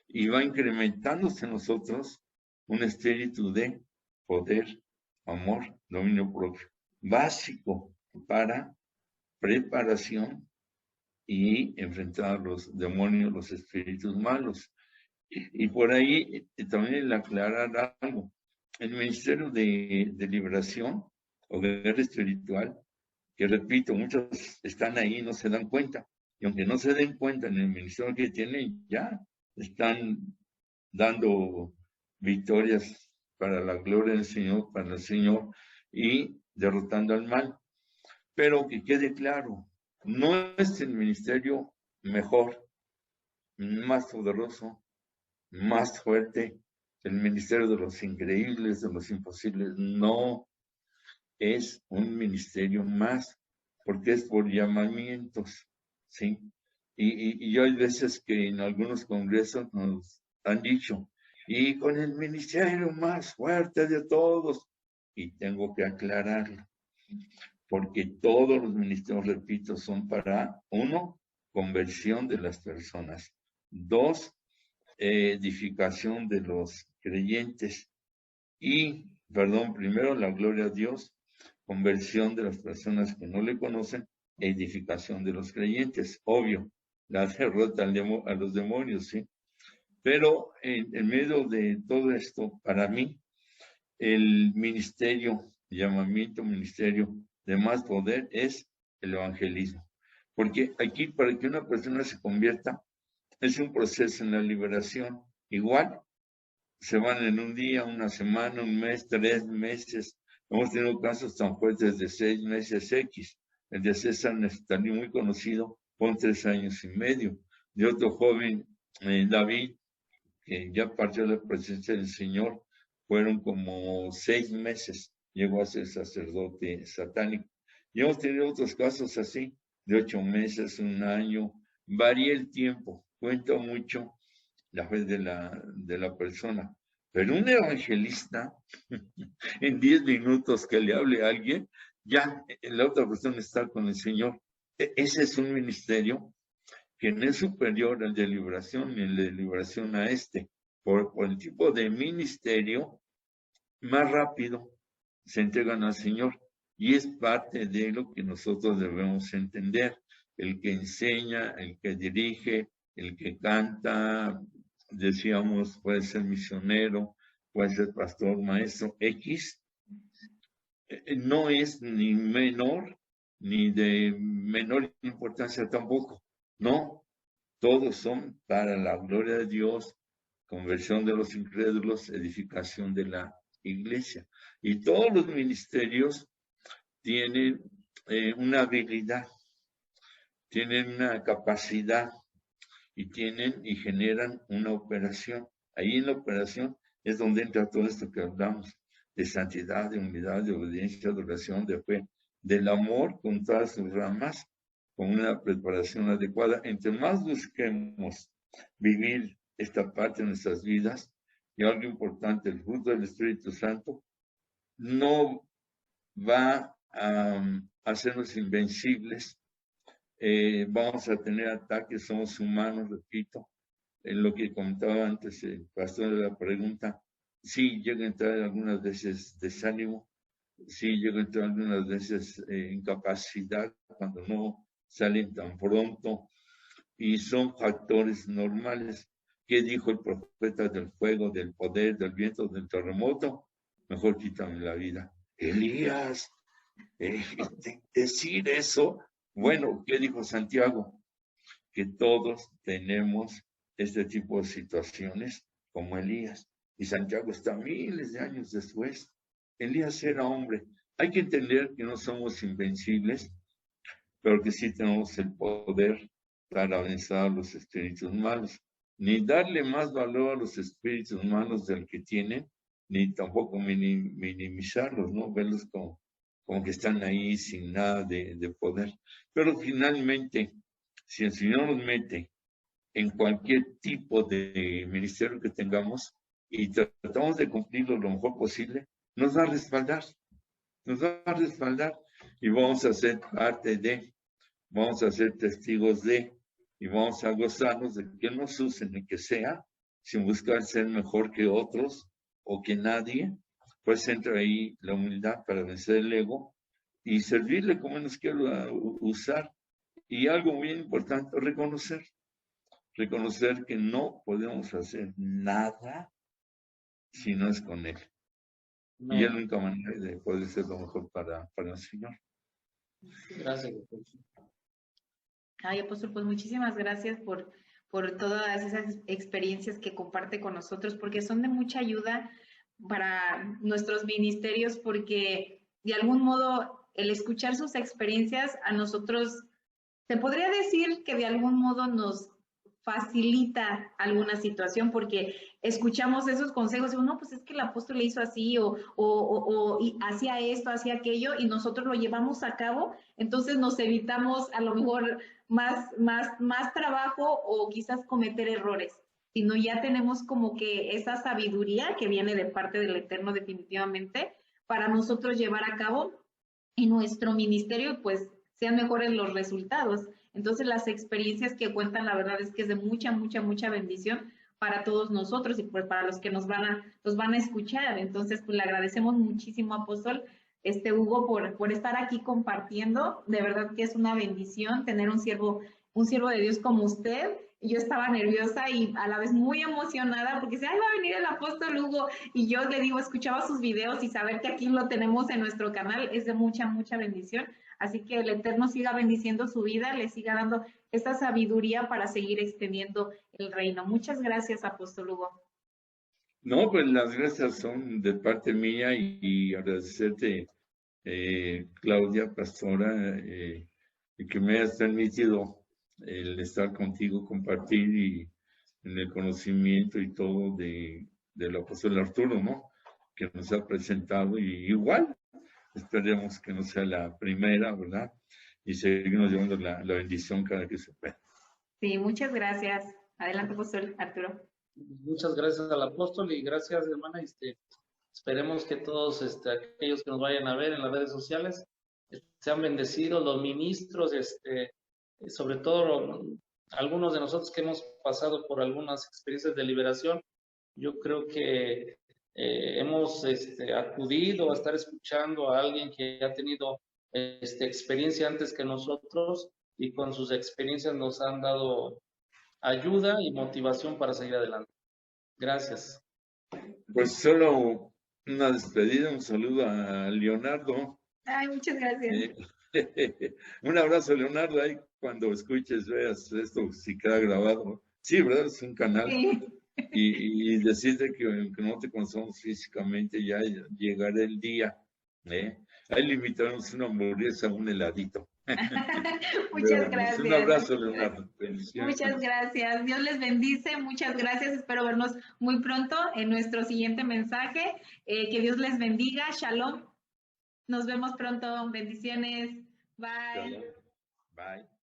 Y va incrementándose en nosotros un espíritu de poder, amor, dominio propio, básico para preparación y enfrentar a los demonios, los espíritus malos. Y por ahí también el aclarar algo. El Ministerio de Liberación o Guerra Espiritual, que repito, muchos están ahí y no se dan cuenta. Y aunque no se den cuenta en el ministerio que tienen, ya están dando victorias para la gloria del Señor, para el Señor, y derrotando al mal. Pero que quede claro, no es el ministerio mejor, más poderoso, más fuerte, el ministerio de los increíbles, de los imposibles. No es un ministerio más, porque es por llamamientos, ¿sí? Y yo hay veces que en algunos congresos nos han dicho, y con el ministerio más fuerte de todos, y tengo que aclararlo, porque todos los ministerios, repito, son para, uno, conversión de las personas, dos, edificación de los creyentes, y, perdón, primero la gloria a Dios, conversión de las personas que no le conocen, edificación de los creyentes, obvio, la derrota a los demonios, ¿sí? Pero en medio de todo esto, para mí, el ministerio, llamamiento, ministerio de más poder es el evangelismo. Porque aquí, para que una persona se convierta, es un proceso en la liberación. Igual, se van en un día, una semana, un mes, 3 meses. Hemos tenido casos tan fuertes de 6 meses X. El de César Nestalí, muy conocido, con 3 años y medio. De otro joven, David, que ya partió de la presencia del Señor, fueron como 6 meses. Llegó a ser sacerdote satánico. Y hemos tenido otros casos así, de 8 meses, un año. Varía el tiempo, cuenta mucho la fe de la persona. Pero un evangelista, en 10 minutos que le hable a alguien, ya la otra persona está con el Señor. Ese es un ministerio que no es superior al de liberación, ni el de liberación a este. Por el tipo de ministerio, más rápido se entregan al Señor. Y es parte de lo que nosotros debemos entender. El que enseña, el que dirige, el que canta, decíamos, puede ser misionero, puede ser pastor, maestro, X, no es ni menor, ni de menor importancia tampoco. No, todos son para la gloria de Dios, conversión de los incrédulos, edificación de la iglesia. Y todos los ministerios tienen una habilidad, tienen una capacidad y tienen y generan una operación. Ahí en la operación es donde entra todo esto que hablamos, de santidad, de unidad, de obediencia, de oración, de fe, del amor con todas sus ramas, con una preparación adecuada. Entre más busquemos vivir esta parte de nuestras vidas, y algo importante, el fruto del Espíritu Santo no va a hacernos invencibles. Vamos a tener ataques, somos humanos, repito, en lo que comentaba antes el pastor de la pregunta, sí llega a entrar algunas veces desánimo, sí llega a entrar algunas veces incapacidad cuando no salen tan pronto, y son factores normales. ¿Qué dijo el profeta del fuego, del poder, del viento, del terremoto? Mejor quítame la vida. Elías, decir eso, bueno, ¿qué dijo Santiago? Que todos tenemos este tipo de situaciones como Elías. Y Santiago está miles de años después. Elías era hombre. Hay que entender que no somos invencibles, pero que sí tenemos el poder para vencer a los espíritus malos. Ni darle más valor a los espíritus malos del que tienen, ni tampoco minimizarlos, ¿no? Verlos como que están ahí sin nada de poder. Pero finalmente, si el Señor nos mete en cualquier tipo de ministerio que tengamos y tratamos de cumplirlo lo mejor posible, nos va a respaldar, y vamos a ser parte de, vamos a ser testigos de, y vamos a gozarnos de que nos usen en que sea, sin buscar ser mejor que otros o que nadie. Pues entra ahí la humildad para vencer el ego y servirle como nos quiera usar. Y algo muy importante, reconocer que no podemos hacer nada si no es con Él. No. Y es la única manera de poder ser lo mejor para el Señor. Gracias. Ay, apóstol, pues muchísimas gracias por todas esas experiencias que comparte con nosotros, porque son de mucha ayuda para nuestros ministerios, porque de algún modo el escuchar sus experiencias a nosotros, se podría decir que de algún modo nos facilita alguna situación, porque escuchamos esos consejos y no, pues es que el apóstol le hizo así o hacía esto, hacía aquello, y nosotros lo llevamos a cabo, entonces nos evitamos a lo mejor más trabajo o quizás cometer errores, sino ya tenemos como que esa sabiduría que viene de parte del Eterno definitivamente para nosotros llevar a cabo en nuestro ministerio, pues sean mejores los resultados. Entonces las experiencias que cuentan, la verdad es que es de mucha bendición para todos nosotros y pues para los que nos van a escuchar. Entonces pues le agradecemos muchísimo, apóstol Hugo, por estar aquí compartiendo. De verdad que es una bendición tener un siervo de Dios como usted. Yo estaba nerviosa y a la vez muy emocionada porque decía, ay, va a venir el apóstol Hugo, y yo le digo, escuchaba sus videos y saber que aquí lo tenemos en nuestro canal es de mucha bendición. Así que el Eterno siga bendiciendo su vida, le siga dando esta sabiduría para seguir extendiendo el reino. Muchas gracias, apóstol Hugo. No, pues las gracias son de parte mía y agradecerte, Claudia, pastora, que me hayas permitido el estar contigo, compartir y en el conocimiento y todo del apóstol Arturo, ¿no? Que nos ha presentado, y igual esperemos que no sea la primera, ¿verdad? Y seguimos llevando la bendición cada que se pueda. Sí, muchas gracias. Adelante, apóstol Arturo. Muchas gracias al apóstol y gracias, hermana. Esperemos que todos aquellos que nos vayan a ver en las redes sociales sean bendecidos, los ministros, sobre todo algunos de nosotros que hemos pasado por algunas experiencias de liberación. Yo creo que hemos acudido a estar escuchando a alguien que ha tenido experiencia antes que nosotros, y con sus experiencias nos han dado ayuda y motivación para seguir adelante. Gracias. Pues solo una despedida, un saludo a Leonardo. Ay, muchas gracias. Un abrazo, Leonardo, ahí cuando escuches, veas esto, si queda grabado. Sí, ¿verdad? Es un canal. Sí. Y decirte que aunque no te conocemos físicamente, ya llegará el día. Ahí le invitaremos una hamburguesa, un heladito. Muchas gracias. Un abrazo, Leonardo. Muchas gracias. Dios les bendice. Muchas gracias. Espero vernos muy pronto en nuestro siguiente mensaje. Que Dios les bendiga. Shalom. Nos vemos pronto. Bendiciones. Bye. Bye.